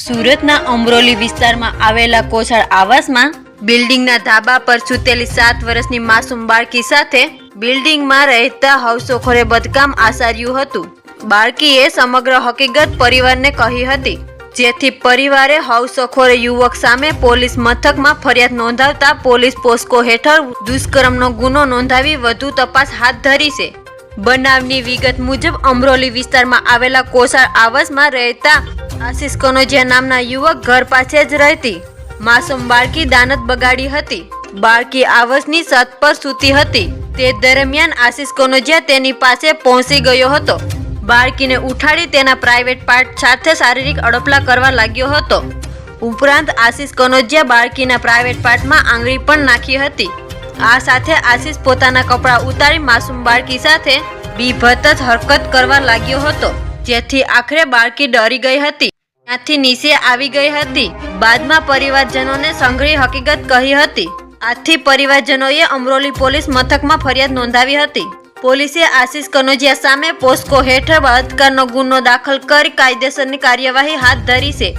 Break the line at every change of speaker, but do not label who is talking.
સુરતના અમરોલી વિસ્તારમાં આવેલા કોછાળ આવાસમાં બિલ્ડિંગના ધાબા પર સૂતેલી 7 વર્ષની માસૂમ બાળકી સાથે બિલ્ડિંગમાં રહેતા હવસોખોરે બદકામ આચર્યું હતું. બાળકીએ સમગ્ર હકીકત પરિવારને કહી હતી, જેથી પરિવારે હવસોખોર યુવક સામે પોલીસ મથકમાં ફરિયાદ નોંધાવતા પોલીસ પોસ્કો હેઠળ દુષ્કર્મનો ગુનો નોંધાવી વધુ તપાસ હાથ ધરી છે. બનાવની વિગત મુજબ અમરોલી વિસ્તારમાં આવેલા કોછાળ આવાસમાં રહેતા આશિષ કનોજિયા નામના યુવક ઘર પાસે જ રહેતી માસૂમ બાળકી દાનત બગાડી હતી. બાળકી આવાસની છત પર સૂતી હતી. તે દરમિયાન આશિષ કનોજિયા તેની પાસે પહોંચી ગયો હતો. બાળકીને ઉઠાડી તેના પ્રાઇવેટ પાર્ટ સાથે શારીરિક અડપલા કરવા લાગ્યો હતો. ઉપરાંત આશિષ કનોજિયા બાળકીના પ્રાઇવેટ પાર્ટમાં આંગળી પણ નાખી હતી. આ સાથે આશિષ પોતાના કપડાં ઉતારી માસૂમ બાળકી સાથે બીભત્સ હરકત કરવા લાગ્યો હતો, જેથી આખરે બાળકી ડરી ગઈ હતી. ત્યાંથી નીચે આવી ગઈ હતી. બાદમાં પરિવારજનોને સંઘળી હકીકત કહી હતી. આથી પરિવારજનોએ અમરોલી પોલીસ મથકમાં ફરિયાદ નોંધાવી હતી. પોલીસે આશિષ કનોજિયા સામે પોસ્કો હેઠળ બળાત્કારનો ગુનો દાખલ કરી કાયદેસરની કાર્યવાહી હાથ ધરી છે.